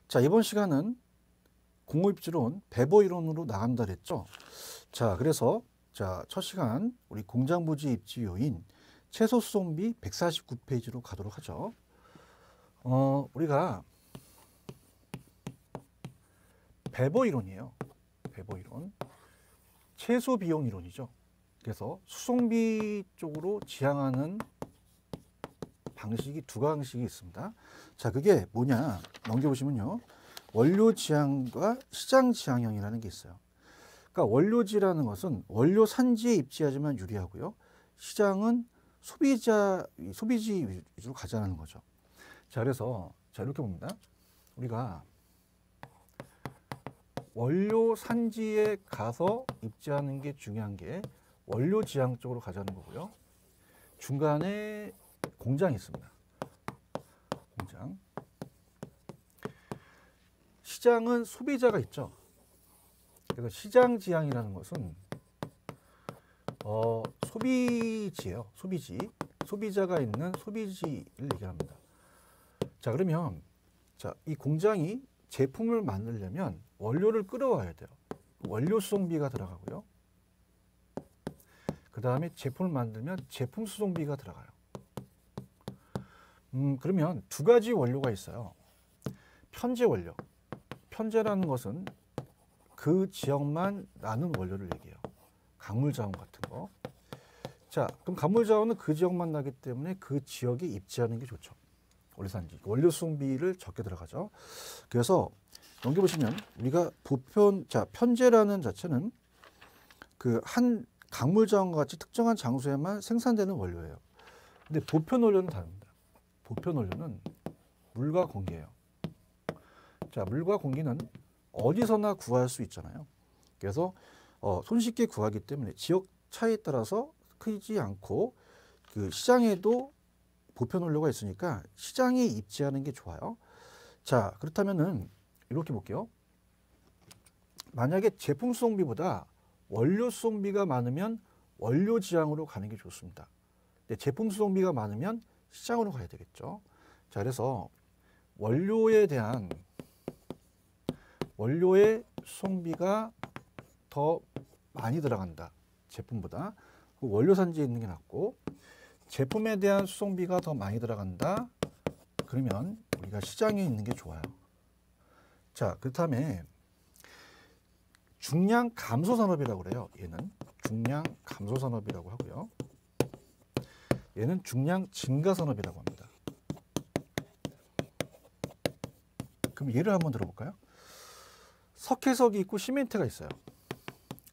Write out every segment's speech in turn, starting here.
자, 이번 시간은 공업입지론 배보 이론으로 나간다 그랬죠. 자, 그래서 첫 시간 우리 공장부지 입지 요인 최소 수송비 149페이지로 가도록 하죠. 우리가 배보 이론이에요. 배보 이론. 최소 비용 이론이죠. 그래서 수송비 쪽으로 지향하는 방식이 두 방식이 있습니다. 자, 그게 뭐냐? 넘겨보시면요. 원료 지향과 시장 지향형이라는 게 있어요. 그러니까 원료지라는 것은 원료 산지에 입지하지만 유리하고요. 시장은 소비지 위주로 가자는 거죠. 자, 그래서 이렇게 봅니다. 우리가 원료 산지에 가서 입지하는 게 중요한 게 원료 지향 쪽으로 가자는 거고요. 중간에 공장이 있습니다. 공장. 시장은 소비자가 있죠. 그래서 시장 지향이라는 것은 소비지예요. 소비지. 소비자가 있는 소비지를 얘기합니다. 자, 그러면 이 공장이 제품을 만들려면 원료를 끌어와야 돼요. 원료 수송비가 들어가고요. 그 다음에 제품을 만들면 제품 수송비가 들어가요. 그러면 두 가지 원료가 있어요. 편제 원료. 편제라는 것은 그 지역만 나는 원료를 얘기해요. 강물자원 같은 거. 자, 그럼 강물자원은 그 지역만 나기 때문에 그 지역에 입지하는 게 좋죠. 원료산지. 원료 수송비를 적게 들어가죠. 그래서 넘겨보시면 우리가 편제라는 자체는 그 한 강물자원과 같이 특정한 장소에만 생산되는 원료예요. 근데 보편 원료는 다릅니다. 보편 원료는 물과 공기예요. 자, 물과 공기는 어디서나 구할 수 있잖아요. 그래서 손쉽게 구하기 때문에 지역 차이에 따라서 크지 않고 그 시장에도 보편 원료가 있으니까 시장에 입지하는 게 좋아요. 자, 그렇다면은 이렇게 볼게요. 만약에 제품 수송비보다 원료 수송비가 많으면 원료 지향으로 가는 게 좋습니다. 근데 제품 수송비가 많으면 시장으로 가야 되겠죠. 자, 그래서 원료의 수송비가 더 많이 들어간다. 제품보다. 원료 산지에 있는 게 낫고, 제품에 대한 수송비가 더 많이 들어간다. 그러면 우리가 시장에 있는 게 좋아요. 자, 그다음에 중량 감소 산업이라고 그래요. 얘는 중량 감소 산업이라고 하고요. 얘는 중량 증가 산업이라고 합니다. 그럼 예를 한번 들어볼까요? 석회석이 있고 시멘트가 있어요.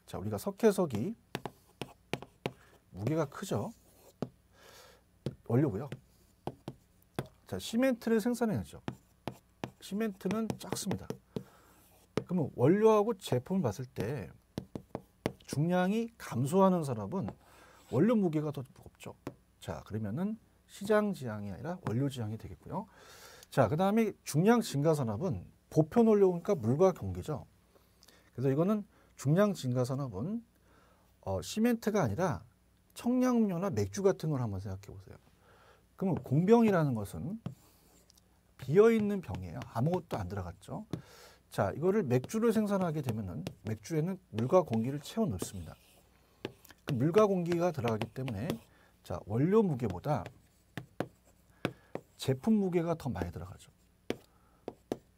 자, 우리가 석회석이 무게가 크죠. 원료고요. 자, 시멘트를 생산해야죠. 시멘트는 작습니다. 그러면 원료하고 제품을 봤을 때 중량이 감소하는 산업은 원료 무게가 더 무겁죠. 자, 그러면은 시장 지향이 아니라 원료 지향이 되겠고요. 자, 그 다음에 중량 증가 산업은 보편 원료니까 물과 공기죠. 그래서 이거는 중량 증가 산업은 시멘트가 아니라 청량음료나 맥주 같은 걸 한번 생각해 보세요. 그러면 공병이라는 것은 비어있는 병이에요. 아무것도 안 들어갔죠. 자, 이거를 맥주를 생산하게 되면은 맥주에는 물과 공기를 채워 넣습니다. 그 물과 공기가 들어가기 때문에 자, 원료 무게보다 제품 무게가 더 많이 들어가죠.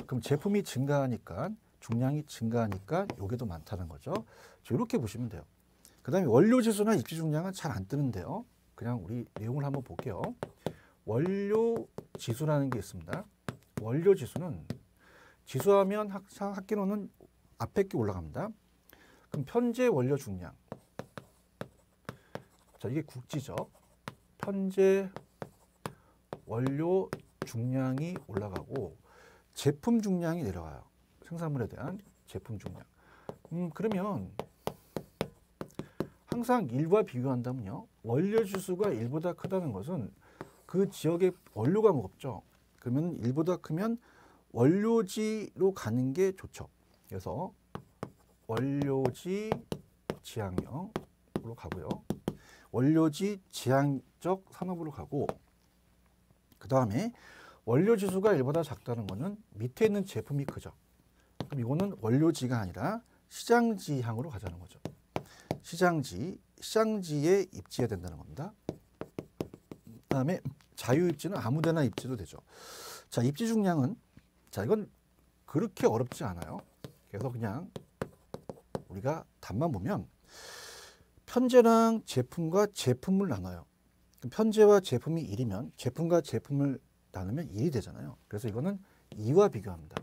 그럼 제품이 증가하니까 중량이 증가하니까 요게 더 많다는 거죠. 자, 이렇게 보시면 돼요. 그 다음에 원료 지수나 입지 중량은 잘 안 뜨는데요. 그냥 우리 내용을 한번 볼게요. 원료 지수라는 게 있습니다. 원료 지수는 지수하면 학기로는 앞에 게 올라갑니다. 그럼 편제 원료 중량. 자, 이게 국지죠. 편제 원료 중량이 올라가고 제품 중량이 내려가요. 생산물에 대한 제품 중량. 그러면 항상 1과 비교한다면요. 원료 지수가 1보다 크다는 것은 그 지역의 원료가 무겁죠. 그러면 1보다 크면 원료지로 가는 게 좋죠. 그래서 원료지 지향형으로 가고요. 원료지 지향적 산업으로 가고, 그 다음에 원료 지수가 1보다 작다는 거는 밑에 있는 제품이 크죠. 그럼 이거는 원료지가 아니라 시장지향으로 가자는 거죠. 시장지에 입지해야 된다는 겁니다. 그다음에 자유입지는 아무데나 입지도 되죠. 자, 입지 중량은, 자, 이건 그렇게 어렵지 않아요. 그래서 그냥 우리가 답만 보면 편제랑 제품과 제품을 나눠요. 편제와 제품이 1이면 제품과 제품을 나누면 1이 되잖아요. 그래서 이거는 2와 비교합니다.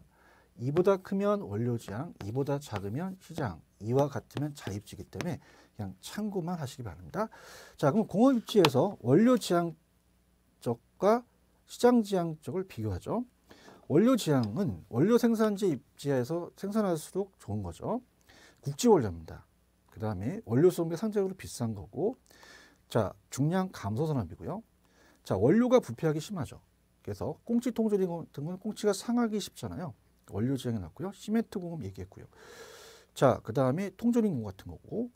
2보다 크면 원료지향, 2보다 작으면 시장, 2와 같으면 자입지이기 때문에 그냥 참고만 하시기 바랍니다. 자, 그럼 공업입지에서 원료지향적과 시장지향적을 비교하죠. 원료지향은 원료 생산지 입지에서 생산할수록 좋은 거죠. 국지원료입니다. 그 다음에 원료 수송비 상대적으로 비싼 거고, 자, 중량 감소 산업이고요. 자, 원료가 부패하기 심하죠. 그래서 꽁치 통조림 같은 건 꽁치가 상하기 쉽잖아요. 원료 지향이 났고요. 시멘트 공업 얘기했고요. 자, 그 다음에 통조림 공업 같은 거고,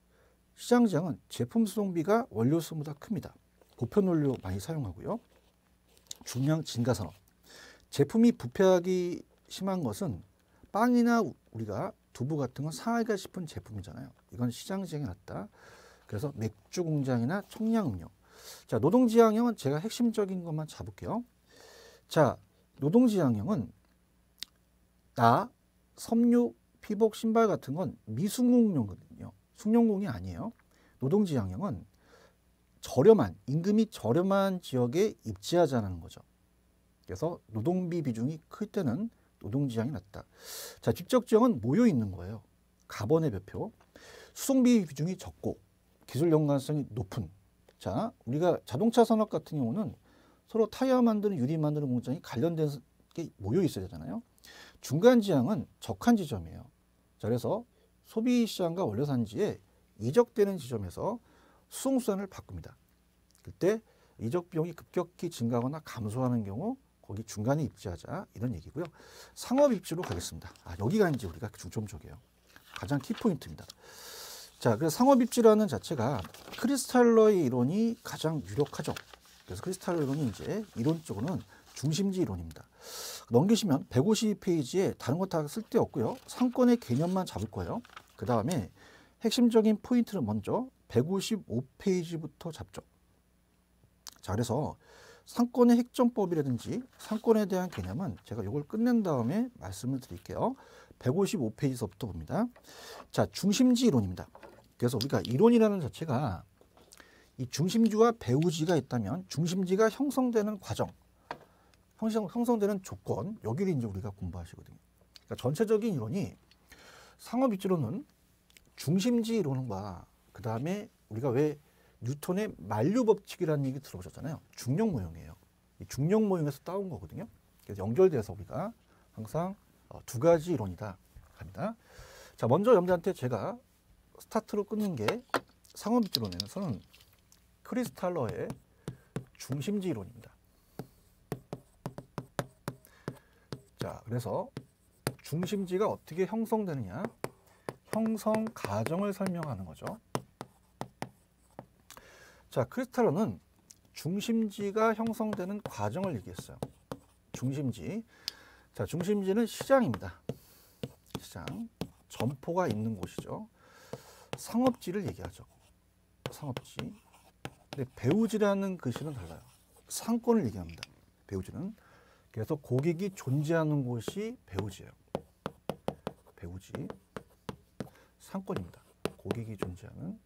시장 지향은 제품 수송비가 원료 수송보다 큽니다. 보편 원료 많이 사용하고요. 중량 증가 산업. 제품이 부패하기 심한 것은 빵이나 우리가 두부 같은 건 상하기가 싶은 제품이잖아요. 이건 시장 지향이 낮다. 그래서 맥주 공장이나 청량음료. 자, 노동지향형은 제가 핵심적인 것만 잡을게요. 자, 노동지향형은 섬유, 피복, 신발 같은 건 미승용용이거든요. 승용공이 아니에요. 노동지향형은 임금이 저렴한 지역에 입지하자는 거죠. 그래서 노동비 비중이 클 때는 노동지향이 낮다. 자, 직접지향은 모여 있는 거예요. 가번의 별표. 수송비 비중이 적고 기술 연관성이 높은. 자, 우리가 자동차 산업 같은 경우는 서로 타이어 만드는 유리 만드는 공장이 관련된 게 모여 있어야 되잖아요. 중간 지향은 적한 지점이에요. 자, 그래서 소비 시장과 원료 산지에 이적되는 지점에서 수송수단을 바꿉니다. 그때 이적 비용이 급격히 증가하거나 감소하는 경우 거기 중간에 입지하자, 이런 얘기고요. 상업 입지로 가겠습니다. 여기가 이제 우리가 중점적이에요. 가장 키포인트입니다. 자, 그래서 상업 입지라는 자체가 크리스탈러의 이론이 가장 유력하죠. 그래서 크리스탈러 이론이 이제 이론적으로는 중심지 이론입니다. 넘기시면 152페이지에 다른 거 다 쓸데없고요. 상권의 개념만 잡을 거예요. 그 다음에 핵심적인 포인트를 먼저 155페이지부터 잡죠. 자, 그래서 상권의 핵정법이라든지 상권에 대한 개념은 제가 이걸 끝낸 다음에 말씀을 드릴게요. 155페이지서부터 봅니다. 자, 중심지 이론입니다. 그래서 우리가 이론이라는 자체가 이 중심지와 배후지가 있다면 중심지가 형성되는 과정, 형성되는 조건, 여기를 이제 우리가 공부하시거든요. 그러니까 전체적인 이론이 상업 입지로는 중심지 이론과 그 다음에 우리가 왜 뉴턴의 만류 법칙이라는 얘기 들어보셨잖아요. 중력 모형이에요. 이 중력 모형에서 따온 거거든요. 그래서 연결돼서 우리가 항상 두 가지 이론이다 합니다. 자, 먼저 여러분들한테 제가 스타트로 끊는 게 상업 입지론에서는 크리스탈러의 중심지 이론입니다. 자, 그래서 중심지가 어떻게 형성되느냐, 형성 과정을 설명하는 거죠. 자, 크리스탈러는 중심지가 형성되는 과정을 얘기했어요. 중심지. 자, 중심지는 시장입니다. 시장. 점포가 있는 곳이죠. 상업지를 얘기하죠. 상업지. 근데 배후지라는 글씨는 달라요. 상권을 얘기합니다. 배후지는. 그래서 고객이 존재하는 곳이 배후지예요. 배후지. 상권입니다. 고객이 존재하는.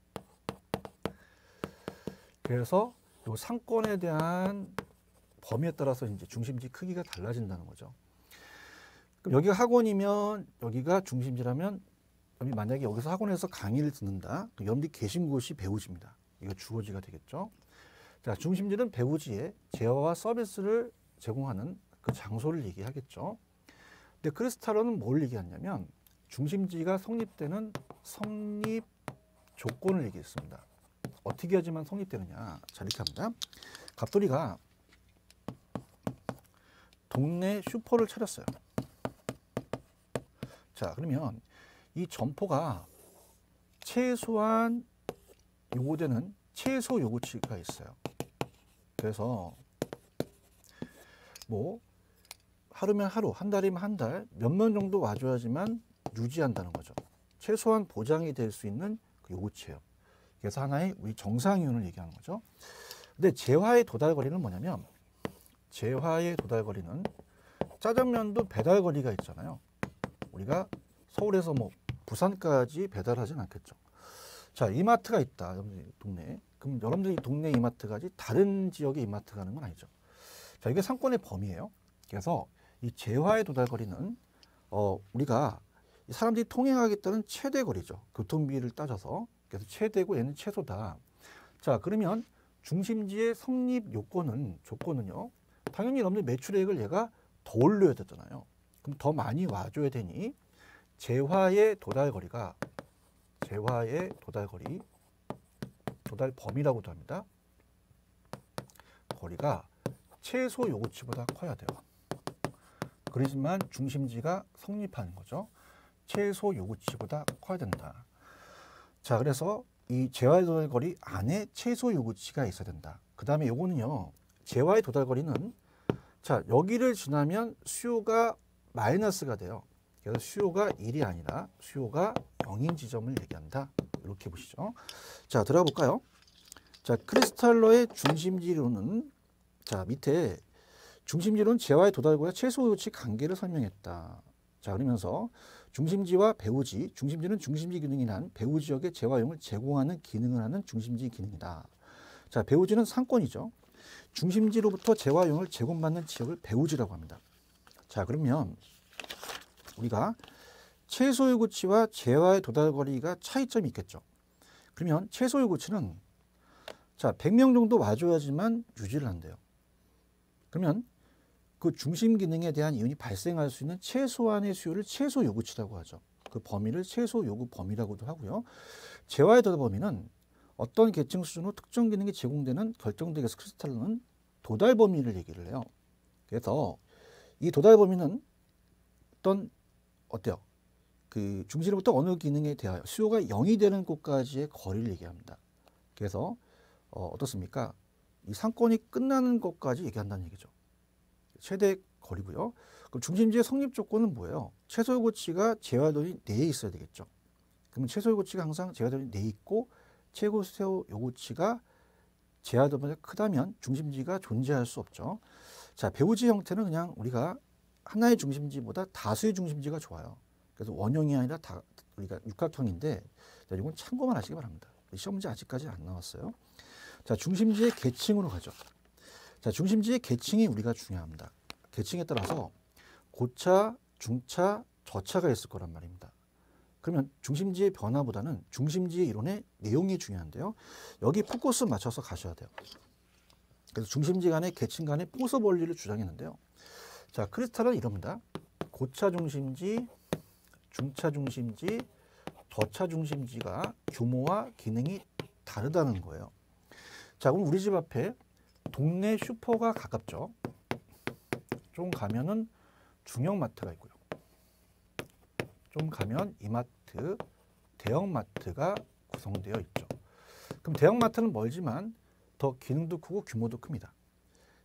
그래서 이 상권에 대한 범위에 따라서 이제 중심지 크기가 달라진다는 거죠. 그럼 여기가 학원이면 여기가 중심지라면 만약에 여기서 학원에서 강의를 듣는다. 여러분들이 계신 곳이 배후지입니다. 이거 주어지가 되겠죠. 자, 중심지는 배후지에 제어와 서비스를 제공하는 그 장소를 얘기하겠죠. 근데 크리스탈러는 뭘 얘기하냐면 중심지가 성립되는 성립 조건을 얘기했습니다. 어떻게 하지만 성립되느냐. 자, 이렇게 합니다. 갑돌이가 동네 슈퍼를 차렸어요. 자, 그러면 이 점포가 최소한 요구되는 최소 요구치가 있어요. 그래서 뭐 하루면 하루, 한 달이면 한 달, 몇 년 정도 와줘야지만 유지한다는 거죠. 최소한 보장이 될 수 있는 그 요구치예요. 그래서 하나의 우리 정상이온을 얘기하는 거죠. 근데 재화의 도달거리는 뭐냐면, 재화의 도달거리는 짜장면도 배달거리가 있잖아요. 우리가 서울에서 뭐 부산까지 배달하진 않겠죠. 자, 이마트가 있다, 여러분들 동네에. 그럼 여러분들이 동네 이마트가지 다른 지역의 이마트 가는 건 아니죠. 자, 이게 상권의 범위예요. 그래서 이 재화의 도달거리는 우리가 사람들이 통행하겠다는 최대 거리죠. 교통비를 따져서. 그래서 최대고 얘는 최소다. 자, 그러면 중심지의 성립 조건은요. 당연히 여러분들 매출액을 얘가 더 올려야 되잖아요. 그럼 더 많이 와줘야 되니 재화의 도달거리가 도달 범위라고도 합니다. 거리가 최소 요구치보다 커야 돼요. 그러지만 중심지가 성립하는 거죠. 최소 요구치보다 커야 된다. 자, 그래서 이 재화의 도달거리 안에 최소 요구치가 있어야 된다. 그 다음에 요거는요, 재화의 도달거리는 자, 여기를 지나면 수요가 마이너스가 돼요. 그래서 수요가 1이 아니라 수요가 0인 지점을 얘기한다. 이렇게 보시죠. 자, 들어가 볼까요? 자, 크리스탈러의 중심지론은 자, 밑에 중심지론 재화의 도달거리와 최소 요구치 관계를 설명했다. 자, 그러면서 중심지와 배후지, 중심지는 중심지 기능이란 배후 지역의 재화용을 제공하는 기능을 하는 중심지 기능이다. 자, 배후지는 상권이죠. 중심지로부터 재화용을 제공받는 지역을 배후지라고 합니다. 자, 그러면 우리가 최소 요구치와 재화의 도달거리가 차이점이 있겠죠. 그러면 최소 요구치는 자, 100명 정도 와줘야지만 유지를 한대요. 그러면 그 중심 기능에 대한 이윤이 발생할 수 있는 최소한의 수요를 최소 요구치라고 하죠. 그 범위를 최소 요구 범위라고도 하고요. 재화의 도달 범위는 어떤 계층 수준으로 특정 기능이 제공되는 결정되게 해서 크리스탈로는 도달 범위를 얘기를 해요. 그래서 이 도달 범위는 어때요? 그 중심으로부터 어느 기능에 대하여 수요가 0이 되는 곳까지의 거리를 얘기합니다. 그래서 어떻습니까? 이 상권이 끝나는 것까지 얘기한다는 얘기죠. 최대 거리고요. 그럼 중심지의 성립 조건은 뭐예요? 최소 요구치가 재화돈이 내에 있어야 되겠죠. 그러면 최소 요구치가 항상 재화돈이 내에 있고 최고 요구치가 재화돈보다 크다면 중심지가 존재할 수 없죠. 자, 배후지 형태는 그냥 우리가 하나의 중심지보다 다수의 중심지가 좋아요. 그래서 원형이 아니라 우리가 육각형인데 이건 참고만 하시기 바랍니다. 시험 문제 아직까지 안 나왔어요. 자, 중심지의 계층으로 가죠. 자, 중심지의 계층이 우리가 중요합니다. 계층에 따라서 고차, 중차, 저차가 있을 거란 말입니다. 그러면 중심지의 변화보다는 중심지의 이론의 내용이 중요한데요. 여기 포커스 맞춰서 가셔야 돼요. 그래서 중심지 간의 계층 간의 포커스 원리를 주장했는데요. 자, 크리스탈은 이럽니다. 고차 중심지, 중차 중심지, 저차 중심지가 규모와 기능이 다르다는 거예요. 자, 그럼 우리 집 앞에 동네 슈퍼가 가깝죠. 좀 가면은 중형마트가 있고요. 좀 가면 이마트, 대형마트가 구성되어 있죠. 그럼 대형마트는 멀지만 더 기능도 크고 규모도 큽니다.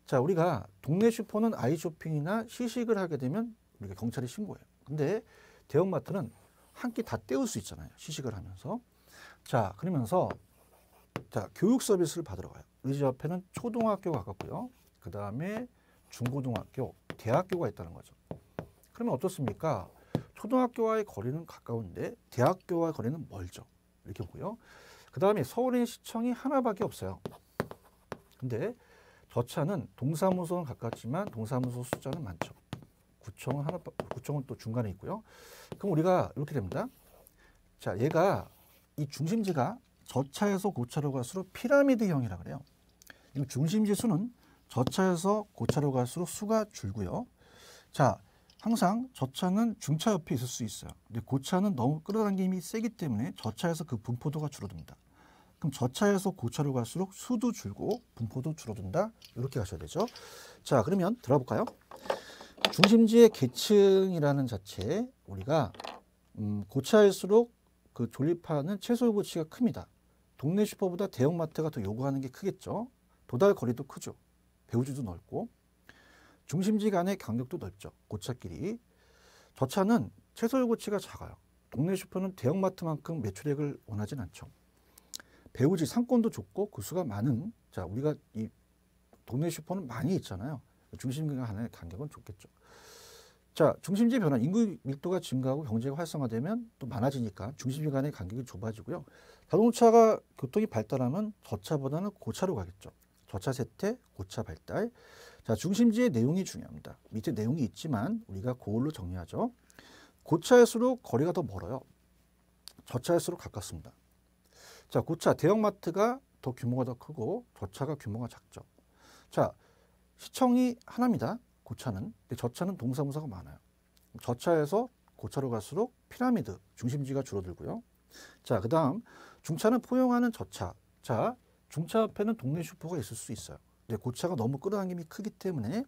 자, 우리가 동네 슈퍼는 아이쇼핑이나 시식을 하게 되면 우리가 경찰에 신고해요. 근데 대형마트는 한 끼 다 때울 수 있잖아요. 시식을 하면서. 자, 그러면서 자, 교육 서비스를 받으러 가요. 우리 집 앞에는 초등학교가 가깝고요. 그 다음에 중고등학교, 대학교가 있다는 거죠. 그러면 어떻습니까? 초등학교와의 거리는 가까운데 대학교와의 거리는 멀죠. 이렇게 보고요. 그 다음에 서울에 시청이 하나밖에 없어요. 근데 저차는 동사무소는 가깝지만 동사무소 숫자는 많죠. 구청은 또 중간에 있고요. 그럼 우리가 이렇게 됩니다. 자, 얘가 이 중심지가 저차에서 고차로 갈수록 피라미드형이라 그래요. 이 중심지 수는 저차에서 고차로 갈수록 수가 줄고요. 자, 항상 저차는 중차 옆에 있을 수 있어요. 근데 고차는 너무 끌어당김이 세기 때문에 저차에서 그 분포도가 줄어듭니다. 그럼 저차에서 고차로 갈수록 수도 줄고 분포도 줄어든다. 이렇게 가셔야 되죠. 자, 그러면 들어볼까요? 중심지의 계층이라는 자체 우리가 고차일수록 그 존립하는 최소 요구치가 큽니다. 동네 슈퍼보다 대형마트가 더 요구하는 게 크겠죠. 도달 거리도 크죠. 배후지도 넓고. 중심지 간의 간격도 넓죠. 고차끼리. 저차는 채소유고치가 작아요. 동네 슈퍼는 대형마트만큼 매출액을 원하진 않죠. 배우지 상권도 좁고 그 수가 많은, 자, 우리가 이 동네 슈퍼는 많이 있잖아요. 중심지 간의 간격은 좁겠죠. 자, 중심지 변화, 인구 밀도가 증가하고 경제가 활성화되면 또 많아지니까 중심지 간의 간격이 좁아지고요. 자동차가 교통이 발달하면 저차보다는 고차로 가겠죠. 저차 쇠퇴, 고차 발달. 자, 중심지의 내용이 중요합니다. 밑에 내용이 있지만 우리가 그걸로 정리하죠. 고차일수록 거리가 더 멀어요. 저차일수록 가깝습니다. 자, 고차, 대형마트가 더 규모가 더 크고 저차가 규모가 작죠. 자, 시청이 하나입니다. 고차는. 근데 저차는 동사무소가 많아요. 저차에서 고차로 갈수록 피라미드, 중심지가 줄어들고요. 자, 그 다음 중차는 포용하는 저차. 자, 중차 앞에는 동네 슈퍼가 있을 수 있어요. 근데 고차가 너무 끌어당김이 크기 때문에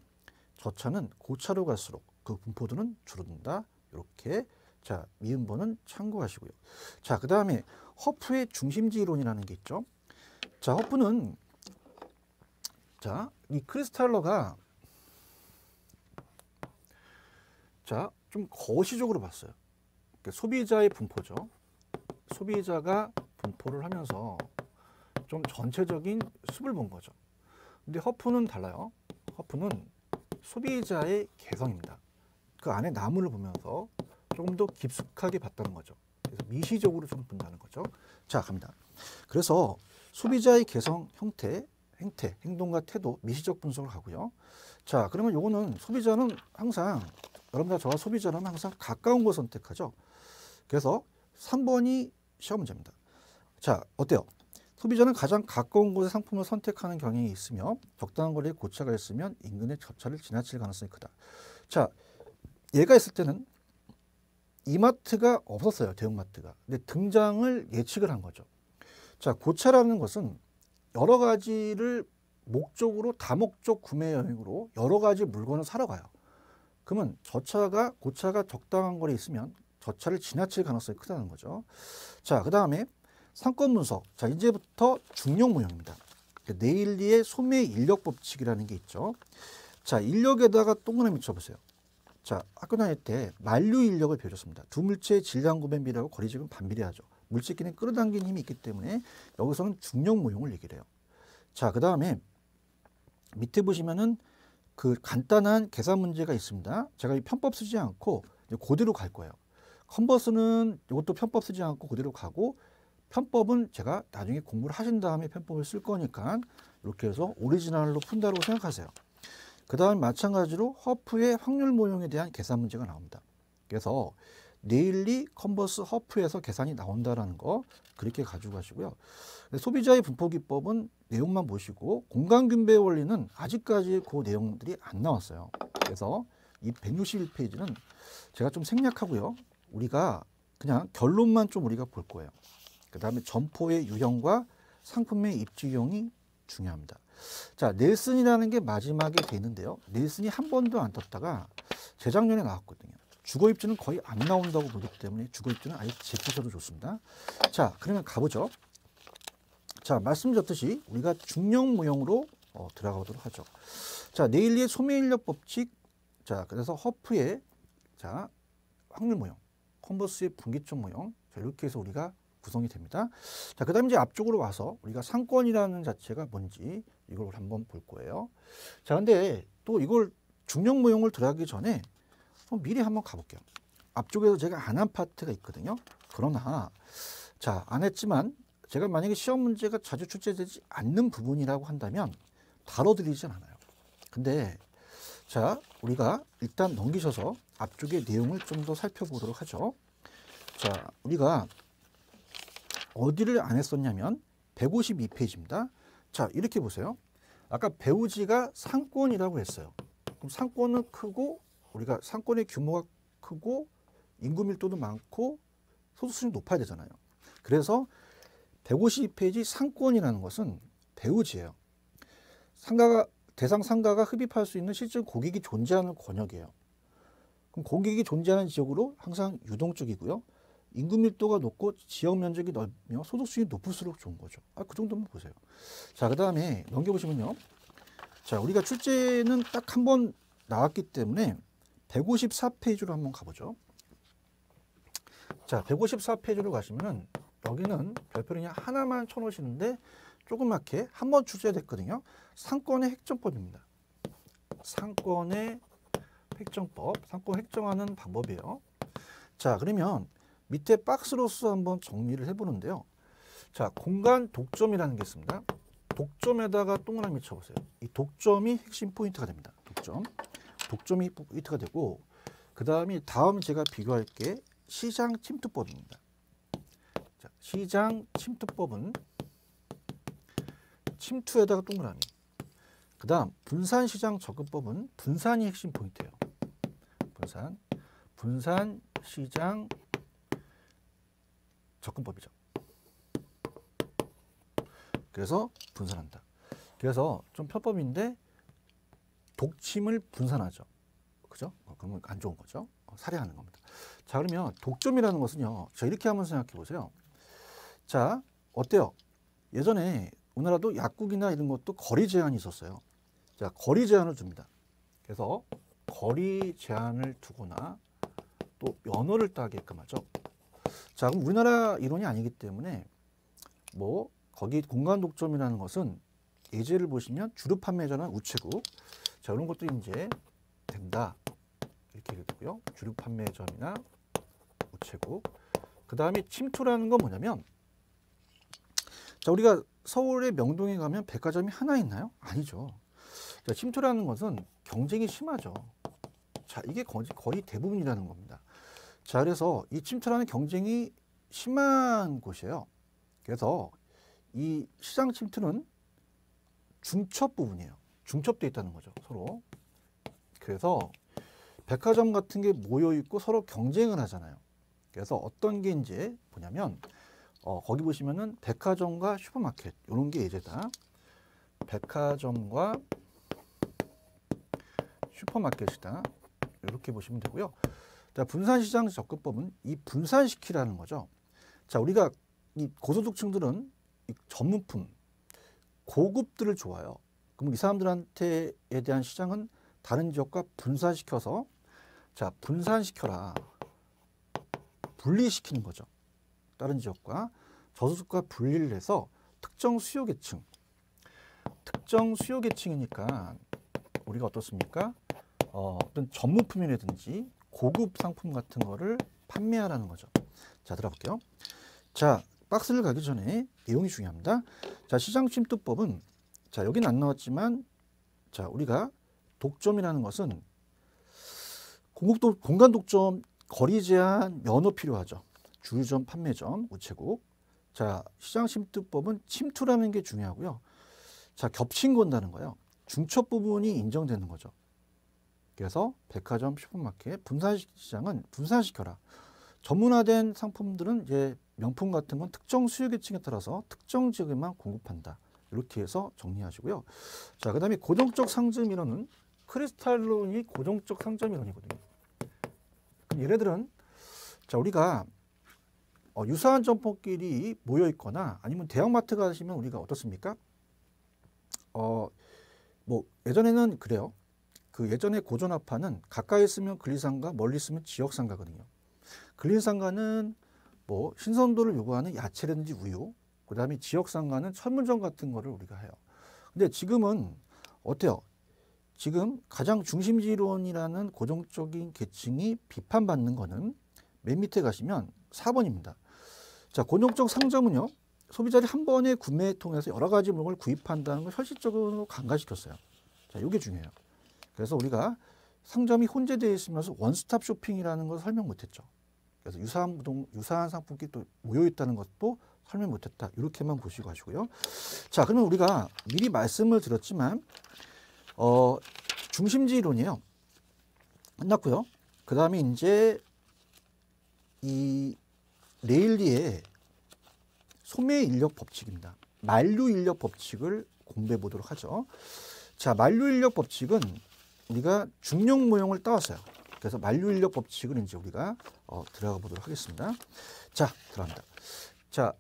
저차는 고차로 갈수록 그 분포도는 줄어든다. 이렇게, 자, 미음번은 참고하시고요. 자, 그 다음에 허프의 중심지 이론이라는 게 있죠. 자, 허프는, 자, 이 크리스탈러가, 자, 좀 거시적으로 봤어요. 그러니까 소비자의 분포죠. 소비자가 분포를 하면서 좀 전체적인 숲을 본 거죠. 근데 허프는 달라요. 허프는 소비자의 개성입니다. 그 안에 나무를 보면서 조금 더 깊숙하게 봤다는 거죠. 그래서 미시적으로 좀 본다는 거죠. 자, 갑니다. 그래서 소비자의 개성, 형태, 행태, 행동과 태도, 미시적 분석을 하고요. 자, 그러면 요거는 소비자는 항상, 여러분들 저와 소비자는 항상 가까운 걸 선택하죠. 그래서 3번이 시험 문제입니다. 자, 어때요? 소비자는 가장 가까운 곳의 상품을 선택하는 경향이 있으며 적당한 거리에 고차가 있으면 인근의 저차를 지나칠 가능성이 크다. 자, 얘가 있을 때는 이마트가 없었어요. 대형마트가. 근데 등장을 예측을 한 거죠. 자, 고차라는 것은 여러 가지를 목적으로 다목적 구매 여행으로 여러 가지 물건을 사러 가요. 그러면 고차가 적당한 거리에 있으면 저차를 지나칠 가능성이 크다는 거죠. 자, 그 다음에 상권 분석. 자, 이제부터 중력 모형입니다. 네일리의 소매 인력 법칙이라는 게 있죠. 자, 인력에다가 동그라미 쳐보세요. 자, 학교 다닐 때 만류 인력을 배웠습니다. 두 물체의 질량 구배 비례하고 거리 지금 반비례하죠. 물체끼리는 끌어당기는 힘이 있기 때문에 여기서는 중력 모형을 얘기를 해요. 자, 그 다음에 밑에 보시면은 그 간단한 계산 문제가 있습니다. 제가 이 편법 쓰지 않고 그대로 갈 거예요. 컨버스는 이것도 편법 쓰지 않고 그대로 가고, 편법은 제가 나중에 공부를 하신 다음에 편법을 쓸 거니까 이렇게 해서 오리지널로 푼다고 생각하세요. 그 다음 마찬가지로 허프의 확률 모형에 대한 계산 문제가 나옵니다. 그래서 네일리, 컨버스, 허프에서 계산이 나온다는 거 그렇게 가지고 가시고요. 소비자의 분포 기법은 내용만 보시고 공간균배 원리는 아직까지 그 내용들이 안 나왔어요. 그래서 이 161페이지는 제가 좀 생략하고요. 우리가 그냥 결론만 좀 우리가 볼 거예요. 그 다음에 점포의 유형과 상품의 입지용이 중요합니다. 자, 넬슨이라는 게 마지막에 돼 있는데요. 넬슨이 한 번도 안 떴다가 재작년에 나왔거든요. 주거입지는 거의 안 나온다고 보기 때문에 주거입지는 아예 제치셔도 좋습니다. 자, 그러면 가보죠. 자, 말씀드렸듯이 우리가 중력 모형으로 들어가보도록 하죠. 자, 네일리의 소매인력 법칙. 자, 그래서 허프의, 자, 확률 모형, 컨버스의 분기점 모형. 자, 이렇게 해서 우리가 구성이 됩니다. 자, 그 다음에 이제 앞쪽으로 와서 우리가 상권이라는 자체가 뭔지 이걸 한번 볼 거예요. 자, 근데 또 이걸 중력 모형을 들어가기 전에 미리 한번 가볼게요. 앞쪽에서 제가 안 한 파트가 있거든요. 그러나, 자, 안 했지만 제가 만약에 시험 문제가 자주 출제되지 않는 부분이라고 한다면 다뤄드리진 않아요. 근데, 자, 우리가 일단 넘기셔서 앞쪽의 내용을 좀 더 살펴보도록 하죠. 자, 우리가 어디를 안 했었냐면 152페이지입니다. 자, 이렇게 보세요. 아까 배우지가 상권이라고 했어요. 그럼 상권은 크고, 우리가 상권의 규모가 크고 인구 밀도도 많고 소득수준이 높아야 되잖아요. 그래서 152페이지 상권이라는 것은 배우지예요. 대상 상가가 흡입할 수 있는 실질 고객이 존재하는 권역이에요. 그럼 고객이 존재하는 지역으로 항상 유동적이고요. 인구 밀도가 높고 지역 면적이 넓으며 소득수준이 높을수록 좋은 거죠. 그 정도만 보세요. 자, 그 다음에 넘겨보시면요. 자, 우리가 출제는 딱 한 번 나왔기 때문에 154페이지로 한번 가보죠. 자, 154페이지로 가시면은 여기는 별표를 그냥 하나만 쳐놓으시는데 조그맣게 한번 출제됐거든요. 상권의 획정법입니다. 상권의 획정법, 상권 획정하는 방법이에요. 자, 그러면 밑에 박스로서 한번 정리를 해보는데요. 자, 공간 독점이라는 게 있습니다. 독점에다가 동그라미 쳐보세요. 이 독점이 핵심 포인트가 됩니다. 독점이 포인트가 되고, 그 다음에 다음 제가 비교할 게 시장 침투법입니다. 자, 시장 침투법은 침투에다가 동그라미. 그 다음 분산시장 접근법은 분산이 핵심 포인트예요. 분산시장 접근법이죠. 그래서 분산한다. 그래서 좀 편법인데 독침을 분산하죠. 그죠? 그러면 안 좋은 거죠. 살해하는 겁니다. 자, 그러면 독점이라는 것은요. 자, 이렇게 한번 생각해 보세요. 자, 어때요? 예전에 우리나라도 약국이나 이런 것도 거리 제한이 있었어요. 자, 거리 제한을 줍니다. 그래서 거리 제한을 두거나 또 면허를 따게끔 하죠. 자, 그럼 우리나라 이론이 아니기 때문에 뭐 거기 공간 독점이라는 것은 예제를 보시면 주류 판매자나 우체국, 자, 이런 것도 이제 된다. 이렇게 되고요. 주류 판매점이나 우체국. 그 다음에 침투라는 건 뭐냐면, 자, 우리가 서울의 명동에 가면 백화점이 하나 있나요? 아니죠. 자, 침투라는 것은 경쟁이 심하죠. 자, 이게 거의 대부분이라는 겁니다. 자, 그래서 이 침투라는 경쟁이 심한 곳이에요. 그래서 이 시장 침투는 중첩 부분이에요. 중첩되어 있다는 거죠, 서로. 그래서 백화점 같은 게 모여 있고 서로 경쟁을 하잖아요. 그래서 어떤 게 이제 뭐냐면, 거기 보시면은 백화점과 슈퍼마켓, 이런 게 예제다. 백화점과 슈퍼마켓이다. 이렇게 보시면 되고요. 자, 분산시장 접근법은 이 분산시키라는 거죠. 자, 우리가 이 고소득층들은 이 전문품, 고급들을 좋아해요. 그럼 이 사람들한테에 대한 시장은 다른 지역과 분산시켜서, 자, 분산시켜라. 분리시키는 거죠. 다른 지역과 저소득과 분리를 해서 특정 수요계층이니까 우리가 어떻습니까? 어떤 전문품이라든지 고급 상품 같은 거를 판매하라는 거죠. 자, 들어볼게요. 자, 박스를 가기 전에 내용이 중요합니다. 자, 시장 침투법은, 자, 여기는 안 나왔지만, 자, 우리가 독점이라는 것은 공간 독점, 거리 제한, 면허 필요하죠. 주류점, 판매점, 우체국. 자, 시장 침투법은 침투라는 게 중요하고요. 자, 겹친 건다는 거예요. 중첩 부분이 인정되는 거죠. 그래서 백화점, 슈퍼마켓, 분산시장은 분산시켜라. 전문화된 상품들은 이제 명품 같은 건 특정 수요계층에 따라서 특정 지역에만 공급한다. 이렇게 해서 정리하시고요. 자, 그 다음에 고정적 상점 이론은 크리스탈론이 고정적 상점 이론이거든요. 그럼 얘네들은, 자, 우리가 유사한 점포끼리 모여 있거나 아니면 대형마트 가시면 우리가 어떻습니까? 뭐 예전에는 그래요. 그 예전에 고전화파는 가까이 있으면 근리상가, 멀리 있으면 지역상가거든요. 근리상가는 뭐 신선도를 요구하는 야채라든지 우유, 그 다음에 지역상가는 철문점 같은 거를 우리가 해요. 근데 지금은 어때요? 지금 가장 중심지론이라는 고정적인 계층이 비판받는 거는 맨 밑에 가시면 4번입니다. 자, 고정적 상점은요, 소비자들이 한 번의 구매에 통해서 여러 가지 물건을 구입한다는 걸 현실적으로 강화시켰어요. 자, 이게 중요해요. 그래서 우리가 상점이 혼재되어 있으면서 원스톱 쇼핑이라는 걸 설명 못했죠. 그래서 유사한 상품끼리 또 모여 있다는 것도 설명 못했다. 이렇게만 보시고 하시고요. 자, 그러면 우리가 미리 말씀을 드렸지만 중심지 이론이에요. 끝났고요. 그 다음에 이제 이 레일리의 소매 인력 법칙입니다. 만류 인력 법칙을 공부해 보도록 하죠. 자, 만류 인력 법칙은 우리가 중용 모형을 따왔어요. 그래서 만류 인력 법칙을 이제 우리가 들어가 보도록 하겠습니다. 자, 들어갑니다. 자,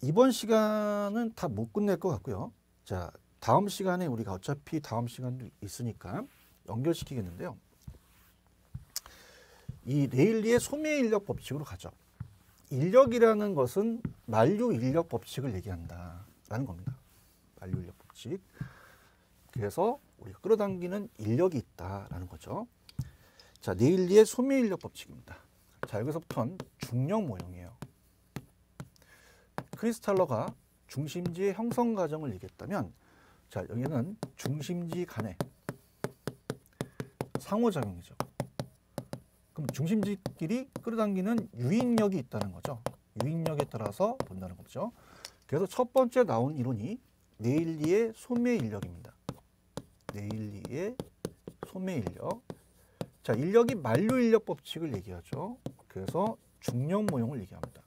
이번 시간은 다 못 끝낼 것 같고요. 자, 다음 시간에 우리가 어차피 다음 시간도 있으니까 연결시키겠는데요. 이 레일리의 소매인력 법칙으로 가죠. 인력이라는 것은 만류 인력 법칙을 얘기한다라는 겁니다. 만류 인력 법칙. 그래서 우리가 끌어당기는 인력이 있다라는 거죠. 자, 레일리의 소매인력 법칙입니다. 자, 여기서부터는 중력 모형이에요. 크리스탈러가 중심지의 형성 과정을 얘기했다면, 자, 여기는 중심지 간의 상호작용이죠. 그럼 중심지끼리 끌어당기는 유인력이 있다는 거죠. 유인력에 따라서 본다는 거죠. 그래서 첫 번째 나온 이론이 레일리의 소매인력입니다. 레일리의 소매인력. 자, 인력이 만류인력 법칙을 얘기하죠. 그래서 중력 모형을 얘기합니다.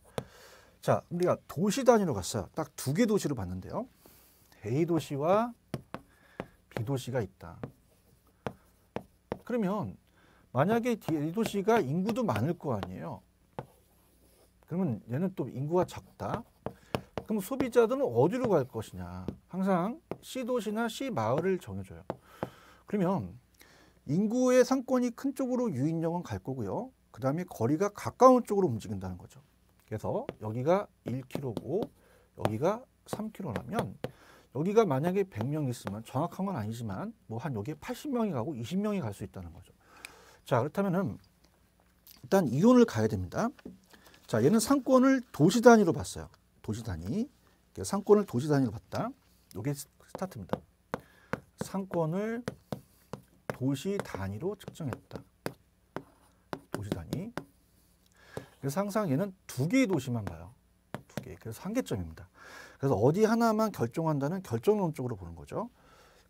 자, 우리가 도시 단위로 갔어요. 딱 두 개 도시를 봤는데요. A 도시와 B 도시가 있다. 그러면 만약에 A 도시가 인구도 많을 거 아니에요. 그러면 얘는 또 인구가 적다. 그럼 소비자들은 어디로 갈 것이냐. 항상 C 도시나 C 마을을 정해줘요. 그러면 인구의 상권이 큰 쪽으로 유인력은 갈 거고요. 그 다음에 거리가 가까운 쪽으로 움직인다는 거죠. 그래서 여기가 1km고 여기가 3km라면 여기가 만약에 100명 있으면 정확한 건 아니지만 뭐 한 여기에 80명이 가고 20명이 갈 수 있다는 거죠. 자, 그렇다면은 일단 이론을 가야 됩니다. 자, 얘는 상권을 도시 단위로 봤어요. 도시 단위. 상권을 도시 단위로 봤다. 이게 스타트입니다. 상권을 도시 단위로 측정했다. 도시 단위. 그래서 항상 얘는 두 개의 도시만 봐요. 두 개. 그래서 한계점입니다. 그래서 어디 하나만 결정한다는 결정론적으로 보는 거죠.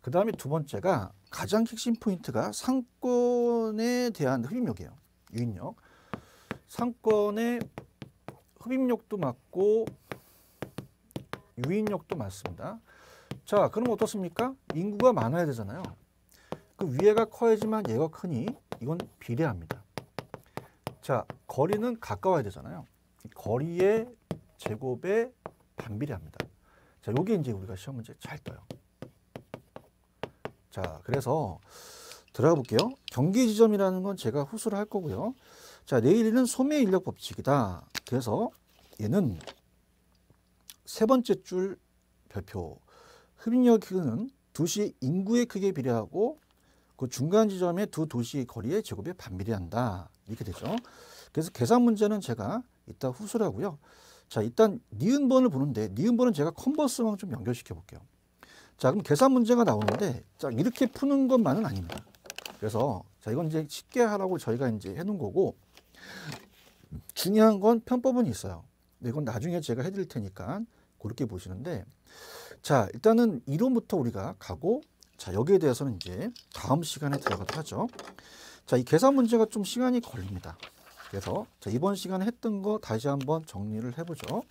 그 다음에 두 번째가 가장 핵심 포인트가 상권에 대한 흡입력이에요. 유인력. 상권의 흡입력도 맞고 유인력도 맞습니다. 자, 그럼 어떻습니까? 인구가 많아야 되잖아요. 그 위에가 커야지만 얘가 크니 이건 비례합니다. 자, 거리는 가까워야 되잖아요. 거리의 제곱에 반비례합니다. 자, 요게 이제 우리가 시험 문제 잘 떠요. 자, 그래서 들어가 볼게요. 경계 지점이라는 건 제가 후수를 할 거고요. 자, 레일리는 소매인력 법칙이다. 그래서 얘는 세 번째 줄 별표. 흡입력 크기는 도시 인구의 크기에 비례하고 그 중간 지점의 두 도시의 거리의 제곱에 반비례한다. 이렇게 되죠. 그래서 계산 문제는 제가 이따 후수를 하고요. 자, 일단 니은번을 보는데 니은번은 제가 컨버스랑 좀 연결시켜 볼게요. 자, 그럼 계산 문제가 나오는데 자, 이렇게 푸는 것만은 아닙니다. 그래서 자, 이건 이제 쉽게 하라고 저희가 이제 해놓은 거고 중요한 건 편법은 있어요. 이건 나중에 제가 해드릴 테니까 그렇게 보시는데 자, 일단은 이론부터 우리가 가고 자, 여기에 대해서는 이제 다음 시간에 들어가도록 하죠. 자, 이 계산 문제가 좀 시간이 걸립니다. 그래서 자, 이번 시간에 했던 거 다시 한번 정리를 해보죠.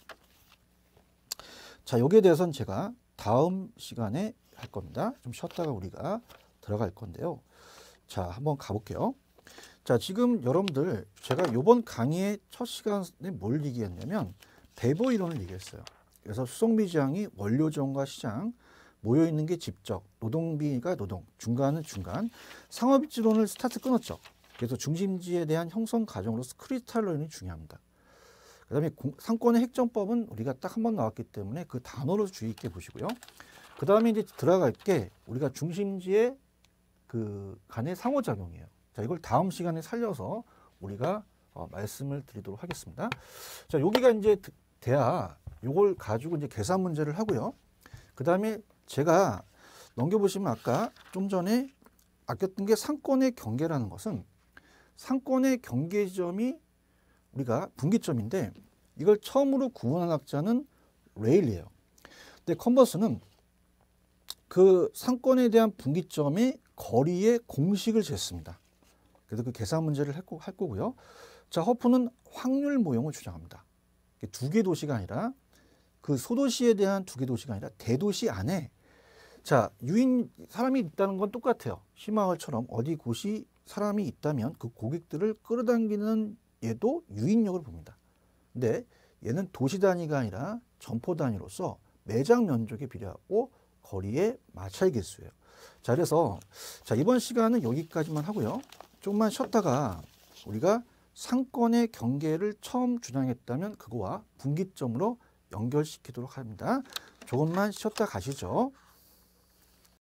자, 여기에 대해서는 제가 다음 시간에 할 겁니다. 좀 쉬었다가 우리가 들어갈 건데요. 자, 한번 가볼게요. 자, 지금 여러분들 제가 이번 강의의 첫 시간에 뭘 얘기했냐면 배보 이론을 얘기했어요. 그래서 수송비지항이 원료지원과 시장, 모여있는 게 집적, 노동비가 노동, 중간은 중간, 상업지론을 스타트 끊었죠. 그래서 중심지에 대한 형성 과정으로서 크리스탈론이 중요합니다. 그 다음에 상권의 핵정법은 우리가 딱 한 번 나왔기 때문에 그 단어로 주의 있게 보시고요. 그 다음에 이제 들어갈 게 우리가 중심지의 그 간의 상호작용이에요. 자, 이걸 다음 시간에 살려서 우리가 말씀을 드리도록 하겠습니다. 자, 여기가 이제 돼야 이걸 가지고 이제 계산 문제를 하고요. 그 다음에 제가 넘겨보시면 아까 좀 전에 아꼈던 게 상권의 경계라는 것은 상권의 경계 지점이 우리가 분기점인데 이걸 처음으로 구분한 학자는 레일리예요. 근데 컨버스는 그 상권에 대한 분기점의 거리의 공식을 쟀습니다. 그래서 그 계산 문제를 할 거고요. 자, 허프는 확률 모형을 주장합니다. 두 개 도시가 아니라 그 소도시에 대한 두 개 도시가 아니라 대도시 안에 자, 사람이 있다는 건 똑같아요. 시마을처럼 어디 곳이 사람이 있다면 그 고객들을 끌어당기는 얘도 유인력을 봅니다. 근데 얘는 도시 단위가 아니라 점포 단위로서 매장 면적에 비례하고 거리의 마찰 개수예요. 자, 그래서 자, 이번 시간은 여기까지만 하고요. 조금만 쉬었다가 우리가 상권의 경계를 처음 주장했다면 그거와 분기점으로 연결시키도록 합니다. 조금만 쉬었다 가시죠.